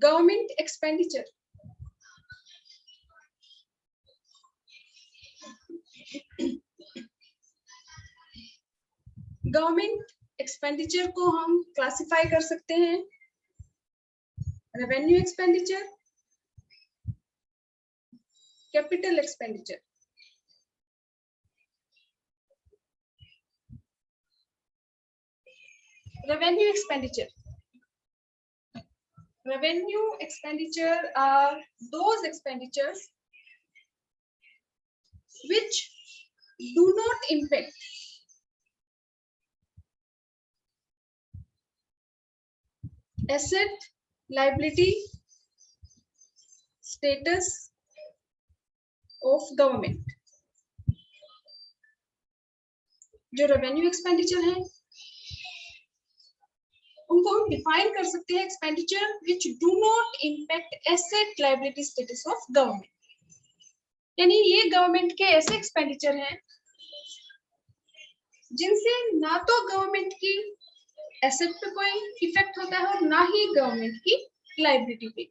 Government expenditure, government expenditure को हम classify कर सकते हैं revenue expenditure, capital expenditure. Revenue expenditure, revenue expenditure are those expenditures which do not impact asset liability status of government। जो revenue expenditure है उनको हम डिफाइन कर सकते हैं expenditure which do not impact asset liability status of government, यानी ये government के ऐसे एक्सपेंडिचर हैं जिनसे ना तो गवर्नमेंट की एसेट पे कोई इफेक्ट होता है और ना ही गवर्नमेंट की लायबिलिटी पे।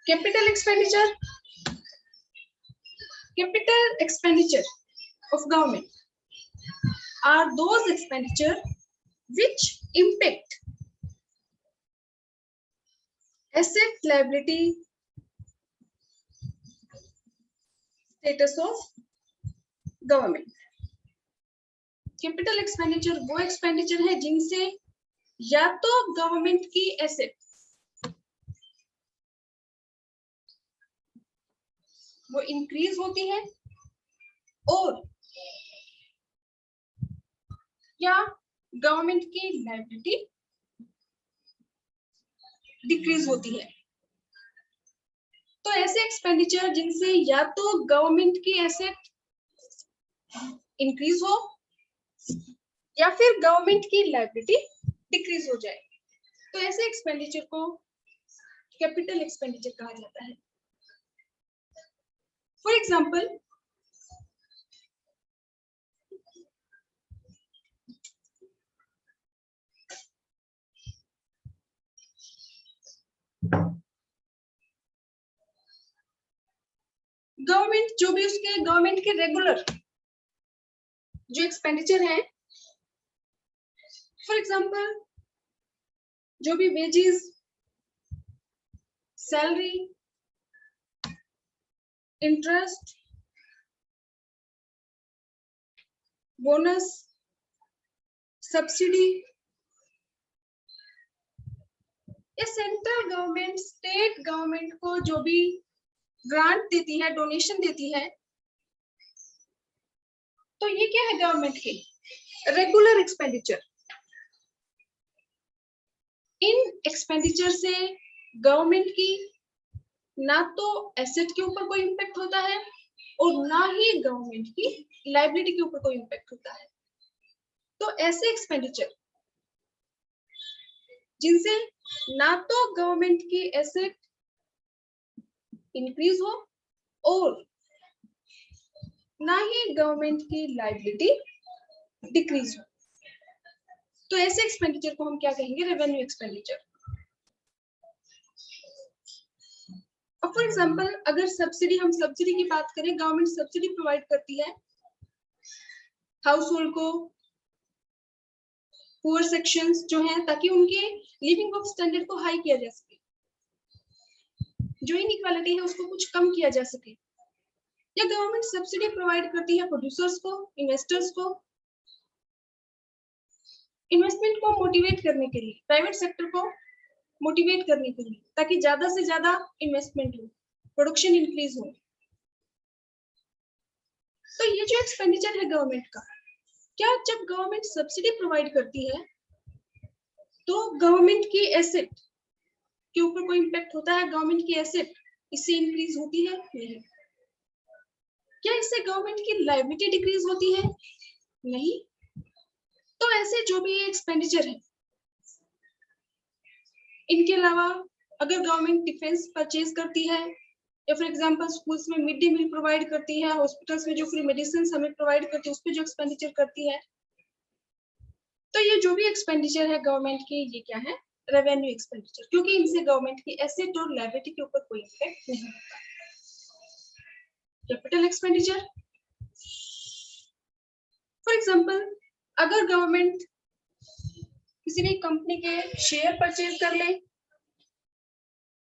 Capital expenditure, capital expenditure of government are those expenditure which impact asset liability status of government। Capital expenditure वो एक्सपेंडिचर है जिनसे या तो गवर्नमेंट की एसेट वो इंक्रीज होती है और या गवर्नमेंट की लायबिलिटी डिक्रीज होती है। तो ऐसे एक्सपेंडिचर जिनसे या तो गवर्नमेंट की एसेट इंक्रीज हो या फिर गवर्नमेंट की लायबिलिटी डिक्रीज हो जाए, तो ऐसे एक्सपेंडिचर को कैपिटल एक्सपेंडिचर कहा जाता है। फॉर एग्जाम्पल, गवर्नमेंट जो भी उसके गवर्नमेंट के रेगुलर जो एक्सपेंडिचर है, फॉर एग्जाम्पल जो भी wages, salary, interest, bonus, subsidy, ये सेंट्रल गवर्नमेंट स्टेट गवर्नमेंट को जो भी ग्रांट देती है, डोनेशन देती है, तो ये क्या है गवर्नमेंट के रेगुलर एक्सपेंडिचर। इन एक्सपेंडिचर से गवर्नमेंट की ना तो एसेट के ऊपर कोई इम्पैक्ट होता है और ना ही गवर्नमेंट की लायबिलिटी के ऊपर कोई इम्पैक्ट होता है। तो ऐसे एक्सपेंडिचर जिनसे ना तो गवर्नमेंट की एसेट इंक्रीज हो और ना ही गवर्नमेंट की लायबिलिटी डिक्रीज हो, तो ऐसे एक्सपेंडिचर को हम क्या कहेंगे, रेवेन्यू एक्सपेंडिचर। फॉर एग्जांपल, अगर हम सब्सिडी की बात करें, गवर्नमेंट सब्सिडी प्रोवाइड करती है हाउस होल्ड को, पुअर सेक्शंस जो हैं, ताकि उनके लिविंग ऑफ स्टैंडर्ड को हाई किया जा सके, जो इनइक्वालिटी है उसको कुछ कम किया जा सके। या गवर्नमेंट सब्सिडी प्रोवाइड करती है प्रोड्यूसर्स को, इन्वेस्टर्स को, इन्वेस्टमेंट को मोटिवेट करने के लिए, प्राइवेट सेक्टर को मोटिवेट करने के लिए, ताकि ज्यादा से ज्यादा इन्वेस्टमेंट हो, प्रोडक्शन इंक्रीज हो। तो ये जो एक्सपेंडिचर है गवर्नमेंट का, क्या जब गवर्नमेंट सब्सिडी प्रोवाइड करती है तो गवर्नमेंट की एसेट के ऊपर कोई इम्पैक्ट होता है? गवर्नमेंट की एसेट इससे इंक्रीज होती है? नहीं। क्या इससे गवर्नमेंट की लायबिलिटी डिक्रीज होती है? नहीं। तो ऐसे जो भी एक्सपेंडिचर है, इनके अलावा अगर गवर्नमेंट डिफेंस परचेज करती है, या फॉर एग्जांपल स्कूल्स में मिड डे मील प्रोवाइड करती है, हॉस्पिटल्स में जो फ्री मेडिसिन हमें प्रोवाइड करती है, उस पर जो एक्सपेंडिचर करती है, तो ये जो भी एक्सपेंडिचर है गवर्नमेंट की, ये क्या है, रेवेन्यू एक्सपेंडिचर, क्योंकि इनसे गवर्नमेंट की एसेट और लायबिलिटी के ऊपर कोई इफेक्ट नहीं होता। कैपिटल एक्सपेंडिचर, फॉर एग्जांपल अगर गवर्नमेंट किसी भी कंपनी के शेयर परचेज कर ले,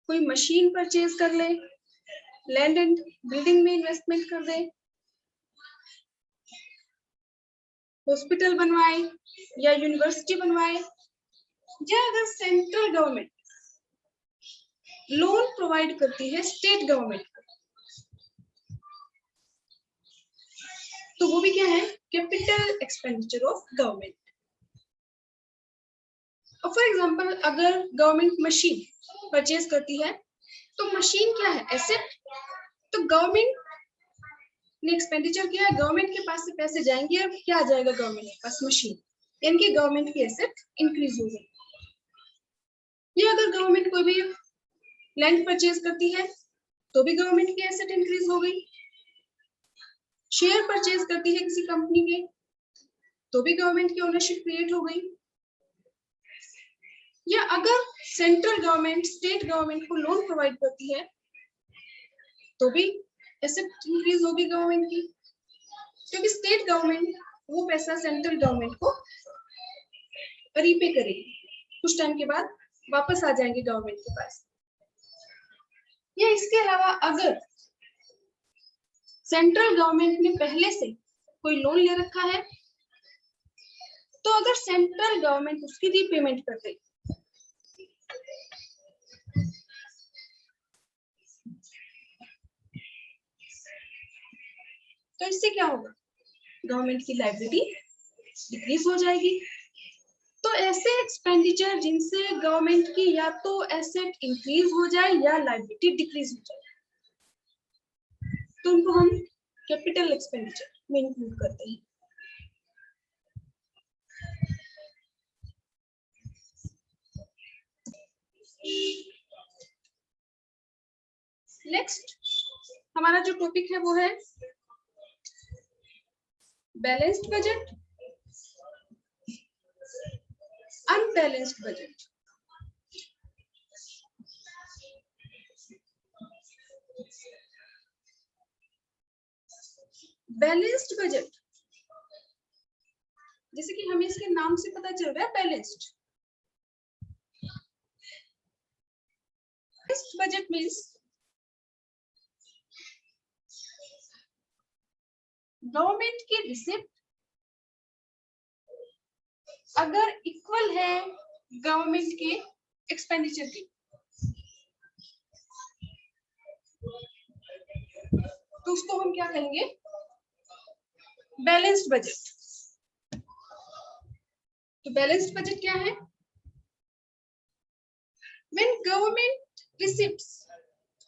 कोई मशीन परचेज कर ले, लैंड एंड बिल्डिंग में इन्वेस्टमेंट कर दे, हॉस्पिटल बनवाए या यूनिवर्सिटी बनवाए, या अगर सेंट्रल गवर्नमेंट लोन प्रोवाइड करती है स्टेट गवर्नमेंट को, तो वो भी क्या है, कैपिटल एक्सपेंडिचर ऑफ गवर्नमेंट। और फॉर एग्जांपल अगर गवर्नमेंट मशीन परचेज करती है, तो मशीन क्या है, एसेट। तो गवर्नमेंट ने एक्सपेंडिचर किया है, गवर्नमेंट के पास से पैसे जाएंगे और क्या आ जाएगा गवर्नमेंट के पास, मशीन, यानी कि गवर्नमेंट की एसेट इंक्रीज हो गई। या अगर गवर्नमेंट कोई भी लैंड परचेज करती है तो भी गवर्नमेंट की एसेट इंक्रीज हो गई। शेयर परचेज करती है किसी कंपनी के तो भी गवर्नमेंट की ओनरशिप क्रिएट हो गई। या अगर सेंट्रल गवर्नमेंट स्टेट गवर्नमेंट को लोन प्रोवाइड करती है तो भी एसेट इंक्रीज होगी गवर्नमेंट की, क्योंकि स्टेट गवर्नमेंट वो पैसा सेंट्रल गवर्नमेंट को रीपे करेगी, कुछ टाइम के बाद वापस आ जाएंगे गवर्नमेंट के पास। या इसके अलावा अगर सेंट्रल गवर्नमेंट ने पहले से कोई लोन ले रखा है, तो अगर सेंट्रल गवर्नमेंट उसकी रीपेमेंट कर दे, तो इससे क्या होगा, गवर्नमेंट की लायबिलिटी डिक्रीज हो जाएगी। तो ऐसे एक्सपेंडिचर जिनसे गवर्नमेंट की या तो एसेट इंक्रीज हो जाए या लायबिलिटी डिक्रीज हो जाए, तो उनको हम कैपिटल एक्सपेंडिचर में इंक्लूड करते हैं। नेक्स्ट हमारा जो टॉपिक है वो है balanced budget, unbalanced budget. Balanced budget, जैसे कि हमें इसके नाम से पता चल रहा है बैलेंस्ड। बजट मीन्स गवर्नमेंट की रिसिप्ट अगर इक्वल है गवर्नमेंट के एक्सपेंडिचर की, तो उसको हम क्या कहेंगे, बैलेंस्ड बजट। तो बैलेंस्ड बजट क्या है, when government receipts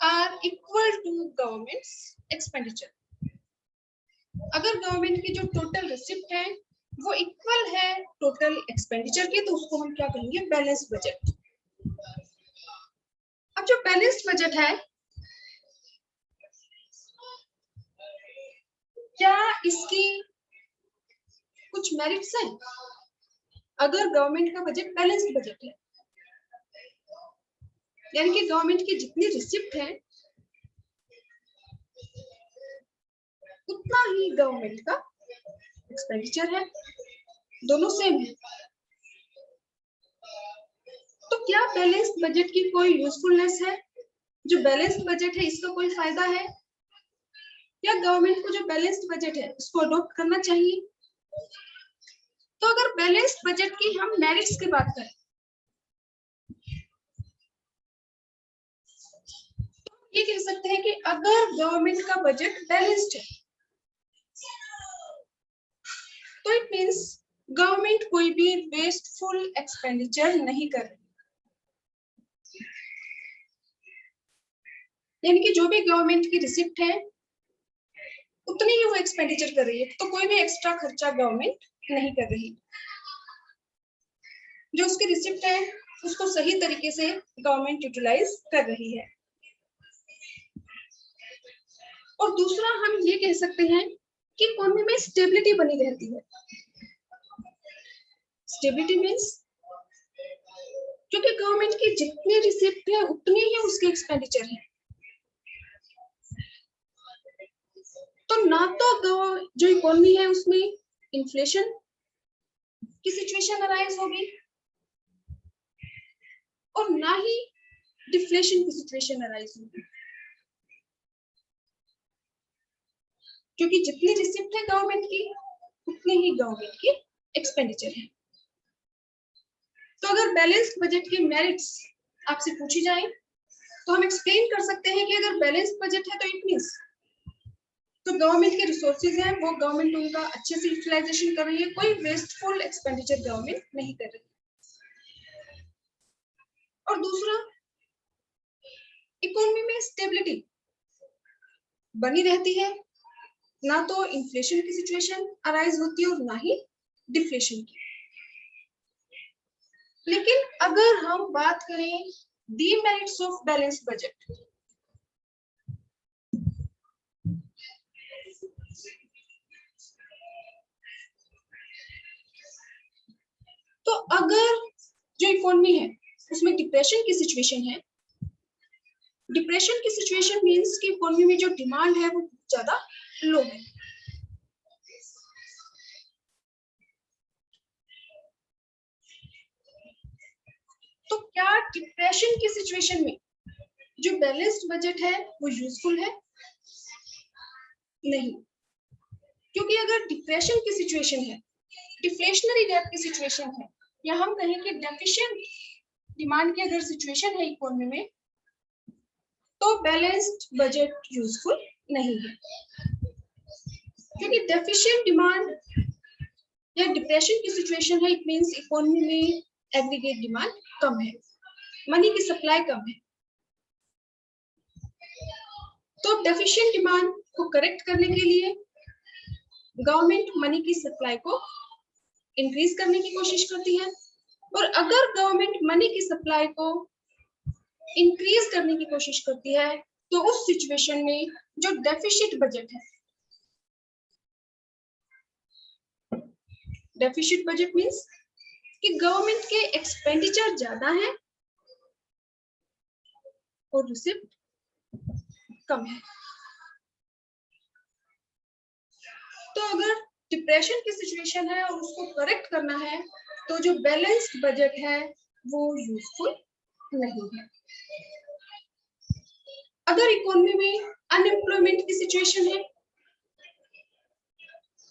are equal to government's expenditure। अगर गवर्नमेंट की जो टोटल रिसिप्ट है वो इक्वल है टोटल एक्सपेंडिचर की, तो उसको हम क्या कहेंगे, बैलेंस्ड बजट। अब जो बैलेंस्ड बजट है, क्या इसकी कुछ मेरिट्स हैं? अगर गवर्नमेंट का बजट बैलेंस्ड बजट है, यानी कि गवर्नमेंट की जितनी रिसिप्ट है उतना ही गवर्नमेंट का एक्सपेंडिचर है, दोनों सेम है, तो क्या बैलेंस्ड बजट की कोई यूजफुलनेस है? जो बैलेंस्ड बजट है इसका कोई फायदा है, या गवर्नमेंट को जो बैलेंस्ड बजट है उसको अडॉप्ट करना चाहिए? तो अगर बैलेंस्ड बजट की हम मेरिट्स की बात करें, तो ये कह सकते हैं कि अगर गवर्नमेंट का बजट बैलेंस्ड है तो इट मींस गवर्नमेंट कोई भी वेस्टफुल एक्सपेंडिचर नहीं कर रही, यानी कि जो भी गवर्नमेंट की रिसिप्ट है उतनी ही वो एक्सपेंडिचर कर रही है, तो कोई भी एक्स्ट्रा खर्चा गवर्नमेंट नहीं कर रही। जो उसकी रिसिप्ट है उसको सही तरीके से गवर्नमेंट यूटिलाइज कर रही है। और दूसरा हम ये कह सकते हैं कि इकोनॉमी में स्टेबिलिटी बनी रहती है। स्टेबिलिटी मीन्स क्योंकि गवर्नमेंट की जितनी रिसिप्ट है उतनी ही उसके एक्सपेंडिचर है। तो ना तो जो इकोनॉमी है उसमें इन्फ्लेशन की सिचुएशन अराइज होगी और ना ही डिफ्लेशन की सिचुएशन अराइज होगी, क्योंकि जितनी रिसिप्ट है गवर्नमेंट की उतनी ही गवर्नमेंट की एक्सपेंडिचर है। तो अगर बैलेंस्ड बजट के मेरिट्स आपसे पूछी जाए तो हम एक्सप्लेन कर सकते हैं कि अगर बैलेंस्ड बजट है तो इट मींस तो गवर्नमेंट के रिसोर्सेज हैं वो गवर्नमेंट उनका अच्छे से यूटिलाइजेशन कर रही है, कोई वेस्टफुल एक्सपेंडिचर गवर्नमेंट नहीं कर रही। और दूसरा, इकोनॉमी में स्टेबिलिटी बनी रहती है, ना तो इन्फ्लेशन की सिचुएशन अराइज होती है और ना ही डिफ्लेशन की। लेकिन अगर हम बात करें डीमेरिट्स ऑफ बैलेंस्ड बजट, तो अगर जो इकोनॉमी है उसमें डिप्रेशन की सिचुएशन है, डिप्रेशन की सिचुएशन मींस कि इकोनॉमी में जो डिमांड है वो ज्यादा लो है। तो क्या डिप्रेशन की सिचुएशन में जो बैलेंस्ड बजट है वो यूजफुल है? नहीं, क्योंकि अगर डिप्रेशन की सिचुएशन है, डिफ्लेशनरी डेट की सिचुएशन है, या हम कहें कि डेफिशिएंट डिमांड की अगर सिचुएशन है इकोनॉमी में, तो बैलेंस्ड बजट यूजफुल नहीं है, क्योंकि डेफिशिएंट डिमांड या डिप्रेशन की सिचुएशन है, इट मींस इकोनॉमी में एग्रीगेट डिमांड कम है, मनी की सप्लाई कम है। तो डेफिशिएंट डिमांड को करेक्ट करने के लिए गवर्नमेंट मनी की सप्लाई को इंक्रीज करने की कोशिश करती है, और अगर गवर्नमेंट मनी की सप्लाई को इंक्रीज करने की कोशिश करती है तो उस सिचुएशन में जो डेफिशिट बजट है, डेफिशिट बजट मींस कि गवर्नमेंट के एक्सपेंडिचर ज्यादा है और रिसिप्ट कम है। तो अगर डिप्रेशन की सिचुएशन है और उसको करेक्ट करना है तो जो बैलेंस्ड बजट है वो यूजफुल नहीं है। अगर इकोनॉमी में अनएम्प्लॉयमेंट की सिचुएशन है,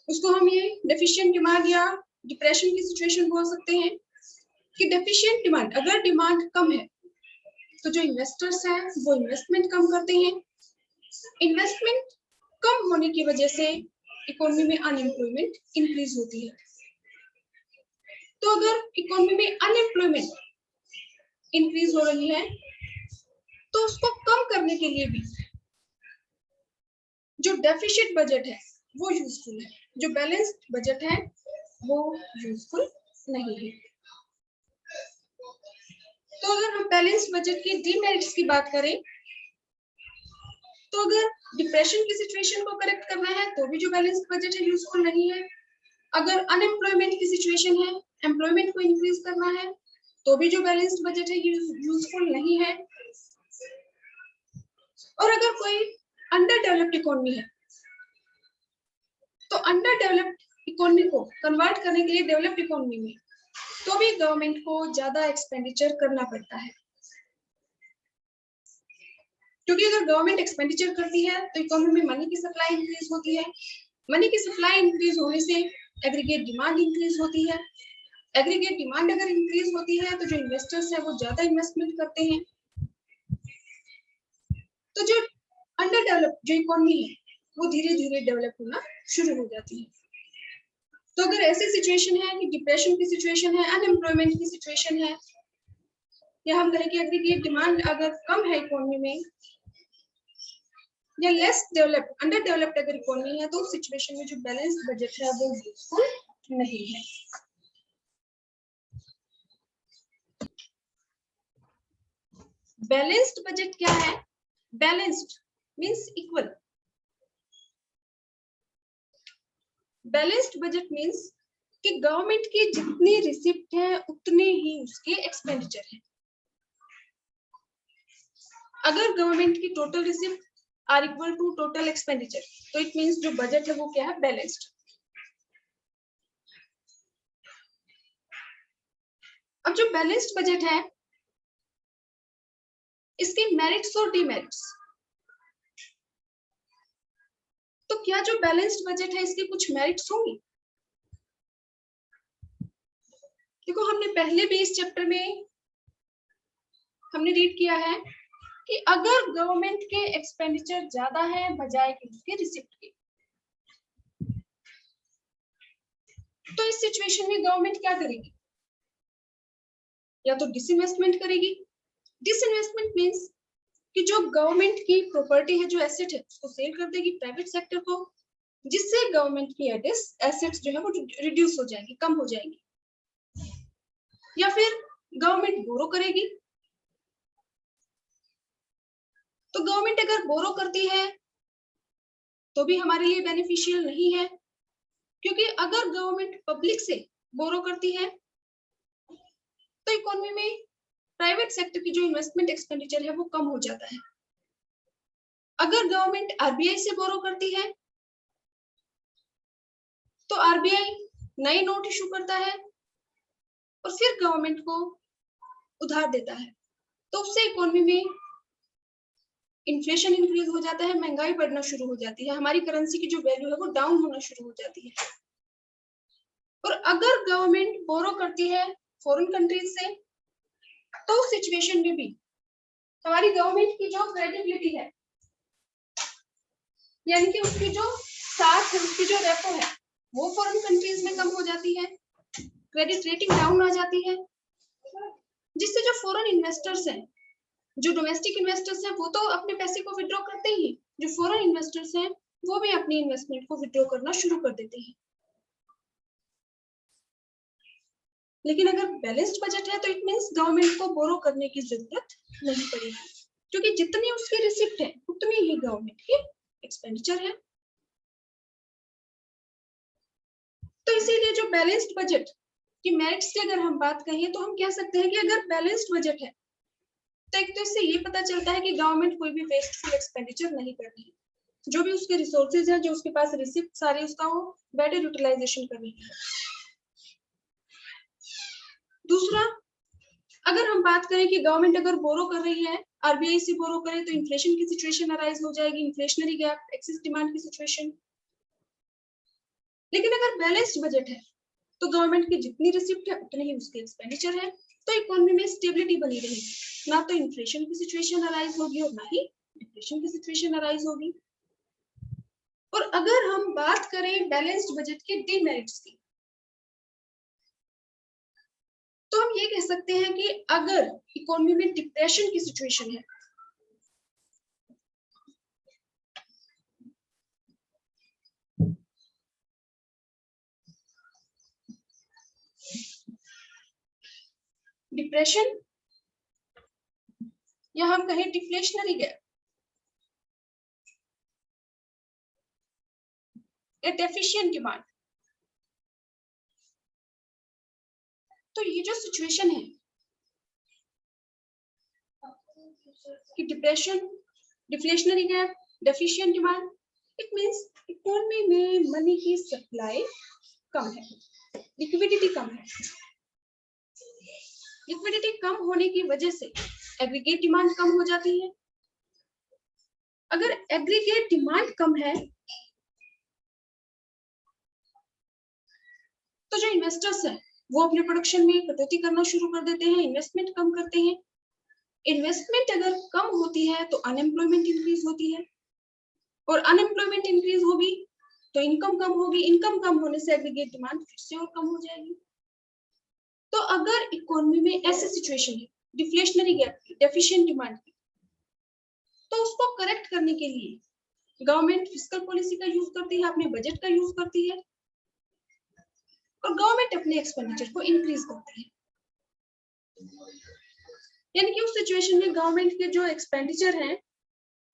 उसको हम ये डेफिशिएंट डिमांड या डिप्रेशन की सिचुएशन बोल सकते हैं कि डेफिशिएंट डिमांड, अगर डिमांड कम है तो जो इन्वेस्टर्स हैं वो इन्वेस्टमेंट कम करते हैं, इन्वेस्टमेंट कम होने की वजह से इकोनॉमी में अनएम्प्लॉयमेंट इंक्रीज होती है। तो अगर इकोनॉमी में अनएम्प्लॉयमेंट इंक्रीज हो रही है तो उसको कम करने के लिए भी जो डेफिशिट बजट है वो यूजफुल है, जो बैलेंस्ड बजट है वो यूजफुल नहीं है। तो अगर हम बैलेंस्ड बजट की डीमेरिट्स की बात करें तो अगर डिप्रेशन की सिचुएशन को करेक्ट करना है तो भी जो बैलेंस्ड बजट है यूजफुल नहीं है, अगर अनएम्प्लॉयमेंट की सिचुएशन है, एम्प्लॉयमेंट को इंक्रीज करना है तो भी जो बैलेंस्ड बजट है यूजफुल नहीं है, और अगर कोई अंडर डेवलप्ड इकोनॉमी है तो अंडर डेवलप्ड इकोनॉमी को कन्वर्ट करने के लिए डेवलप्ड इकोनॉमी में तो भी गवर्नमेंट को ज्यादा एक्सपेंडिचर करना पड़ता है, क्योंकि अगर गवर्नमेंट एक्सपेंडिचर करती है तो इकोनॉमी में मनी की सप्लाई इंक्रीज होती है, मनी की सप्लाई इंक्रीज होने से एग्रीगेट डिमांड इंक्रीज होती है, एग्रीगेट डिमांड अगर इंक्रीज होती है तो जो इन्वेस्टर्स है वो ज्यादा इन्वेस्टमेंट करते हैं, तो जो अंडर डेवलप जो इकोनॉमी है वो धीरे धीरे डेवलप होना शुरू हो जाती है। तो अगर ऐसी सिचुएशन है कि डिप्रेशन की सिचुएशन है, अनएम्प्लॉयमेंट की सिचुएशन है, या हम कहें कि एग्रीगेट डिमांड अगर कम है इकोनॉमी में, या लेस डेवलप अंडर डेवलप्ड अगर इकोनॉमी है, तो उस सिचुएशन में जो बैलेंस्ड बजट है वो यूजफुल नहीं है। बैलेंस्ड बजट क्या है? Balanced means equal, balanced budget means कि गवर्नमेंट की जितनी रिसिप्ट है उतने ही उसके एक्सपेंडिचर है। अगर गवर्नमेंट की total receipt are equal to total expenditure, तो इट मींस जो बजट है वो क्या है, बैलेंस्ड। अब जो बैलेंस्ड बजट है, इसके मेरिट्स और डिमेरिट्स, तो क्या जो बैलेंस्ड बजट है इसके कुछ मेरिट्स होंगे? देखो, हमने पहले भी इस चैप्टर में हमने रीड किया है कि अगर गवर्नमेंट के एक्सपेंडिचर ज्यादा है बजाय कि उसके रिसिप्ट के, तो इस सिचुएशन में गवर्नमेंट क्या करेगी? या तो डिसइन्वेस्टमेंट करेगी। डिसइन्वेस्टमेंट मींस कि जो गवर्नमेंट की प्रॉपर्टी है, जो एसेट है, उसको सेल कर देगी प्राइवेट सेक्टर को, जिससे गवर्नमेंट की एसेट्स जो है वो रिड्यूस हो जाएंगी, कम हो जाएंगी। या फिर गवर्नमेंट बोरो करेगी। तो गवर्नमेंट अगर बोरो करती है तो भी हमारे लिए बेनिफिशियल नहीं है, क्योंकि अगर गवर्नमेंट पब्लिक से बोरो करती है तो इकोनॉमी में प्राइवेट सेक्टर की जो इन्वेस्टमेंट एक्सपेंडिचर है वो कम हो जाता है। अगर गवर्नमेंट आरबीआई से बोरो करती है तो आरबीआई नए नोट इशू करता है और फिर गवर्नमेंट को उधार देता है, तो उससे इकोनॉमी में इन्फ्लेशन इंक्रीज हो जाता है, महंगाई बढ़ना शुरू हो जाती है, हमारी करेंसी की जो वैल्यू है वो डाउन होना शुरू हो जाती है। और अगर गवर्नमेंट बोरो करती है फॉरेन कंट्रीज से, तो उस सिचुएशन में भी हमारी गवर्नमेंट की जो क्रेडिबिलिटी है, यानी कि उसकी जो साख है, उसकी जो रेपो है, वो फॉरेन कंट्रीज में कम हो जाती है, क्रेडिट रेटिंग डाउन आ जाती है, जिससे जो फॉरेन इन्वेस्टर्स हैं, जो डोमेस्टिक इन्वेस्टर्स हैं, वो तो अपने पैसे को विड्रॉ करते ही, जो फॉरेन इन्वेस्टर्स हैं वो भी अपनी इन्वेस्टमेंट को विड्रॉ करना शुरू कर देते हैं। लेकिन अगर बैलेंस्ड बजट है तो इट मींस गवर्नमेंट को बोरो करने की जरूरत नहीं पड़ेगी, क्योंकि जितनी उसकी रिसिप्ट है उतनी ही गवर्नमेंट की एक्सपेंडिचर है। तो इसीलिए जो बैलेंस्ड बजट की मेरिट्स की अगर हम बात कहें तो हम कह सकते हैं कि अगर बैलेंस्ड बजट है तो एक तो इससे ये पता चलता है कि गवर्नमेंट कोई भी वेस्टफुल एक्सपेंडिचर नहीं कर रही है, जो भी उसके रिसोर्सेज है, जो उसके पास रिसिप्ट सारे, उसका वो बेटर यूटिलाइजेशन कर रही है। दूसरा, अगर हम बात करें कि गवर्नमेंट अगर बोरो कर रही है, आरबीआई से बोरो करे, तो इन्फ्लेशन की सिचुएशन अराइज हो जाएगी, इन्फ्लेशनरी गैप, एक्सेस डिमांड की सिचुएशन। लेकिन अगर बैलेंस्ड बजट है तो गवर्नमेंट की जितनी रिसिप्ट है उतनी ही उसकी एक्सपेंडिचर है, तो इकोनॉमी में स्टेबिलिटी बनी रहेगी, ना तो इन्फ्लेशन की सिचुएशन अराइज होगी और ना ही डिप्रेशन की सिचुएशन अराइज होगी। और अगर हम बात करें बैलेंस्ड बजट के डिमेरिट्स की, तो हम ये कह सकते हैं कि अगर इकोनॉमी में डिप्रेशन की सिचुएशन है, डिप्रेशन या हम कहें डिफ्लेशनरी गैप या डेफिशिएंट डिमांड, तो ये जो सिचुएशन है कि depression, deflationary gap, deficient demand, it means economy में मनी की सप्लाई कम है, लिक्विडिटी कम है। लिक्विडिटी कम होने की वजह से एग्रीगेट डिमांड कम हो जाती है। अगर एग्रीगेट डिमांड कम है तो जो इन्वेस्टर्स हैं वो अपने प्रोडक्शन में कटौती करना शुरू कर देते हैं, इन्वेस्टमेंट कम करते हैं। इन्वेस्टमेंट अगर कम होती है तो अनएम्प्लॉयमेंट इंक्रीज होती है, और अनएम्प्लॉयमेंट इंक्रीज होगी तो इनकम कम होगी, इनकम कम होने से एग्रीगेट डिमांड फिर से और कम हो जाएगी। तो अगर इकोनॉमी में ऐसी सिचुएशन है डिफ्लेशनरी गैप की, डेफिशिएंट डिमांड की, तो उसको करेक्ट करने के लिए गवर्नमेंट फिस्कल पॉलिसी का यूज करती है, अपने बजट का यूज करती है, और गवर्नमेंट अपने एक्सपेंडिचर को इंक्रीज करती है। यानी कि उस सिचुएशन में गवर्नमेंट के जो एक्सपेंडिचर हैं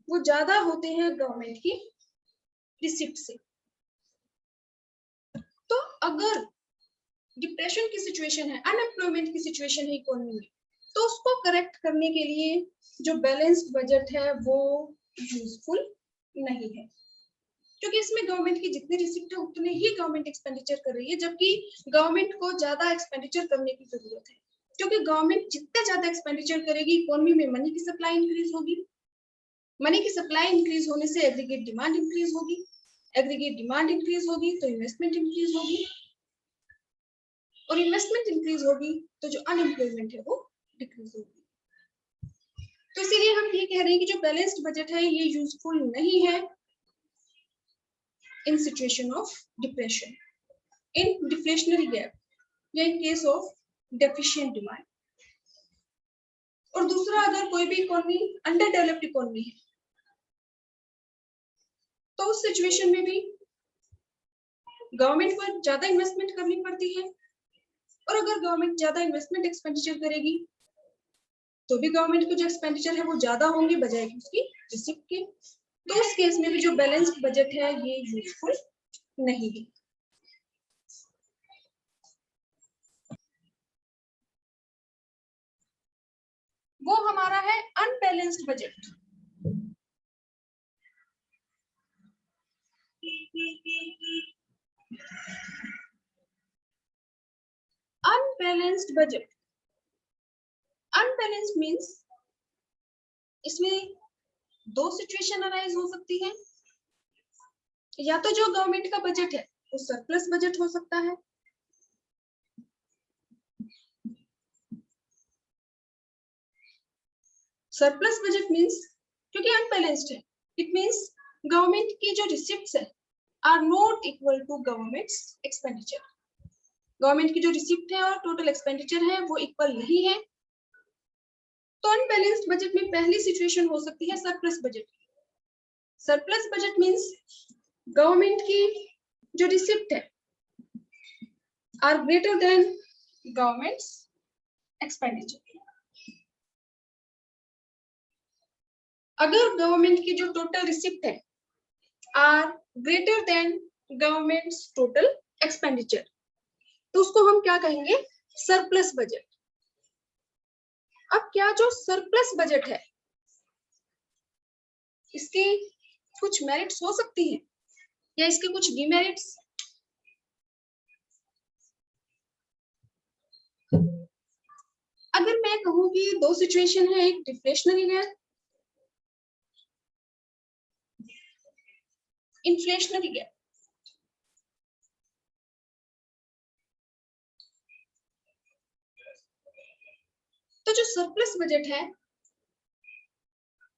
वो ज्यादा होते हैं गवर्नमेंट की रिसिप्ट से। तो अगर डिप्रेशन की सिचुएशन है, अनएम्प्लॉयमेंट की सिचुएशन है इकोनॉमी में, तो उसको करेक्ट करने के लिए जो बैलेंस्ड बजट है वो यूजफुल नहीं है, क्योंकि इसमें गवर्नमेंट की जितनी रिसिप्ट है उतने ही गवर्नमेंट एक्सपेंडिचर कर रही है, जबकि गवर्नमेंट को ज्यादा एक्सपेंडिचर करने की जरूरत है, क्योंकि गवर्नमेंट जितने ज्यादा एक्सपेंडिचर करेगी इकोनॉमी में मनी की सप्लाई इंक्रीज होगी, मनी की सप्लाई इंक्रीज होने से एग्रीगेट डिमांड इंक्रीज होगी, एग्रीगेट डिमांड इंक्रीज होगी तो इन्वेस्टमेंट इंक्रीज होगी, और इन्वेस्टमेंट इंक्रीज होगी तो जो अनएम्प्लॉयमेंट है वो डिक्रीज होगी। तो इसीलिए हम ये कह रहे हैं कि जो बैलेंस्ड बजट है ये यूजफुल नहीं है in situation of depression, in deflationary gap या in case of deficient demand. और दूसरा, अगर कोई भी इकोनॉमी अंडर डेवलप्ड इकोनॉमी है तो उस सिचुएशन में भी गवर्नमेंट को ज्यादा इन्वेस्टमेंट करनी पड़ती है, और अगर गवर्नमेंट ज्यादा इन्वेस्टमेंट एक्सपेंडिचर करेगी तो भी गवर्नमेंट के जो एक्सपेंडिचर है वो ज्यादा होंगे बजाय उसकी रिसिप्ट के। तो उस केस में भी जो बैलेंस्ड बजट है ये यूजफुल नहीं है। वो हमारा है unbalanced budget. Unbalanced budget, unbalanced means इसमें दो सिचुएशन अराइज हो सकती है, या तो जो गवर्नमेंट का बजट है वो सरप्लस बजट हो सकता है, सरप्लस बजट मींस क्योंकि अनबैलेंस्ड है, इट मींस गवर्नमेंट की जो रिसिप्ट्स है are not equal to government's expenditure, government की जो रिसिप्ट है और टोटल एक्सपेंडिचर है वो इक्वल नहीं है। तो अनबैलेंस्ड बजट में पहली सिचुएशन हो सकती है surplus budget. Surplus budget means government की जो रिसिप्ट है are greater than government's expenditure. अगर गवर्नमेंट की जो टोटल रिसिप्ट है are greater than government's total expenditure तो उसको हम क्या कहेंगे, सरप्लस बजट। अब क्या जो सरप्लस बजट है इसके कुछ मेरिट्स हो सकती हैं या इसके कुछ डिमेरिट्स? अगर मैं कहूं कि दो सिचुएशन है, एक डिफ्लेशनरी गैप, इन्फ्लेशनरी गैप। तो जो सरप्लस बजट है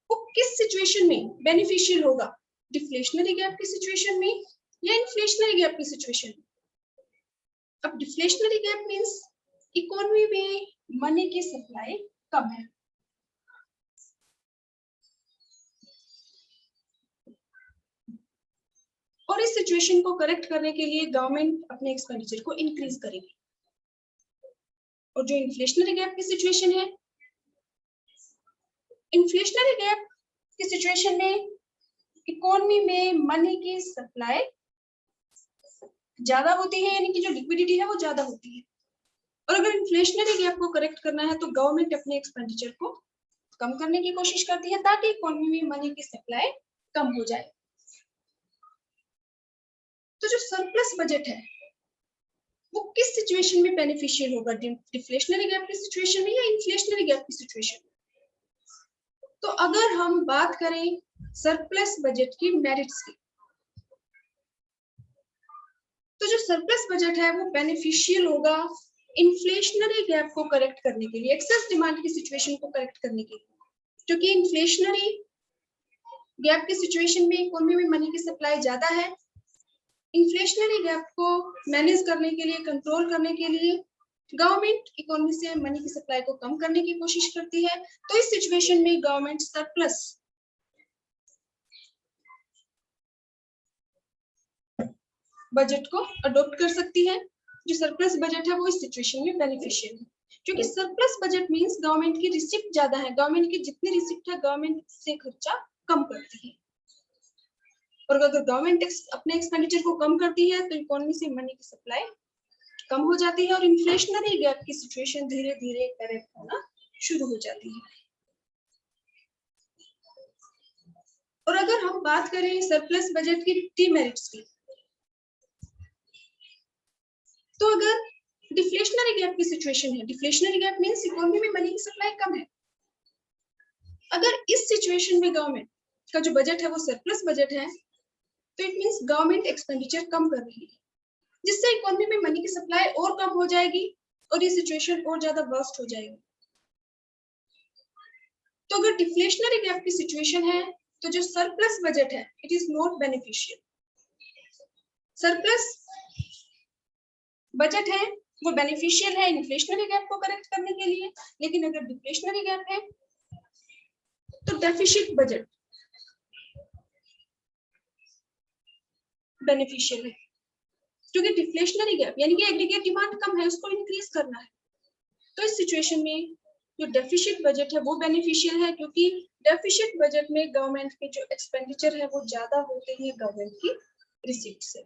वो किस सिचुएशन में बेनिफिशियल होगा, डिफ्लेशनरी गैप की सिचुएशन में या इन्फ्लेशनरी गैप की सिचुएशन में? अब डिफ्लेशनरी गैप मींस इकोनॉमी में मनी की सप्लाई कम है, और इस सिचुएशन को करेक्ट करने के लिए गवर्नमेंट अपने एक्सपेंडिचर को इंक्रीज करेगी। और जो इन्फ्लेशनरी गैप की सिचुएशन है, इन्फ्लेशनरी गैप की सिचुएशन में इकोनॉमी में मनी की सप्लाई ज्यादा होती है, यानी कि जो लिक्विडिटी है वो ज्यादा होती है। और अगर इन्फ्लेशनरी गैप को करेक्ट करना है तो गवर्नमेंट अपने एक्सपेंडिचर को कम करने की कोशिश करती है ताकि इकोनॉमी में मनी की सप्लाई कम हो जाए। तो जो सरप्लस बजट है वो किस सिचुएशन में बेनिफिशियल होगा, डिफ्लेशनरी गैप की सिचुएशन में या इन्फ्लेशनरी गैप की सिचुएशन में? तो अगर हम बात करें सरप्लस बजट की मेरिट्स की, तो जो सरप्लस बजट है वो बेनिफिशियल होगा इन्फ्लेशनरी गैप को करेक्ट करने के लिए, एक्सेस डिमांड की सिचुएशन को करेक्ट करने के लिए, क्योंकि इन्फ्लेशनरी गैप की सिचुएशन में इकोनॉमी में मनी की सप्लाई ज्यादा है। इन्फ्लेशनरी गैप को मैनेज करने के लिए, कंट्रोल करने के लिए गवर्नमेंट इकोनॉमी से मनी की सप्लाई को कम करने की कोशिश करती है। तो इस सिचुएशन में गवर्नमेंट सरप्लस बजट को अडॉप्ट कर सकती है। जो सरप्लस बजट है वो इस सिचुएशन में बेनिफिशियल है, क्योंकि सरप्लस बजट मींस गवर्नमेंट की रिसिप्ट ज्यादा है, गवर्नमेंट की जितनी रिसिप्ट है गवर्नमेंट से खर्चा कम करती है, और अगर गवर्नमेंट अपने एक्सपेंडिचर को कम करती है तो इकोनॉमी से मनी की सप्लाई कम हो जाती है और इन्फ्लेशनरी गैप की सिचुएशन धीरे धीरे करेक्ट होना शुरू हो जाती है। और अगर हम बात करें सरप्लस बजट की डिमेरिट्स की, तो अगर डिफ्लेशनरी गैप की सिचुएशन है, डिफ्लेशनरी गैप मींस इकोनॉमी में मनी की सप्लाई कम है, अगर इस सिचुएशन में गवर्नमेंट का जो बजट है वो सरप्लस बजट है, तो इट मींस गवर्नमेंट एक्सपेंडिचर कम कर रही है, जिससे इकोनॉमी में मनी की सप्लाई और कम हो जाएगी और ये सिचुएशन और ज्यादा वर्स्ट हो जाएगी। तो अगर डिफ्लेशनरी गैप की सिचुएशन है तो जो सरप्लस बजट है it is not beneficial. Surplus budget है वो बेनिफिशियल है इन्फ्लेशनरी गैप को करेक्ट करने के लिए, लेकिन अगर डिफ्लेशनरी गैप है तो डेफिसिट बजट बेनिफिशियल है, क्योंकि डिफ्लेशनरी गैप यानी कि एग्रीगेट डिमांड कम है, उसको इंक्रीज करना है। तो इस सिचुएशन में जो डेफिसिट बजट है वो बेनिफिशियल है, क्योंकि डेफिसिट बजट में गवर्नमेंट के जो एक्सपेंडिचर है वो ज्यादा होते हैं गवर्नमेंट की रिसीप्ट से।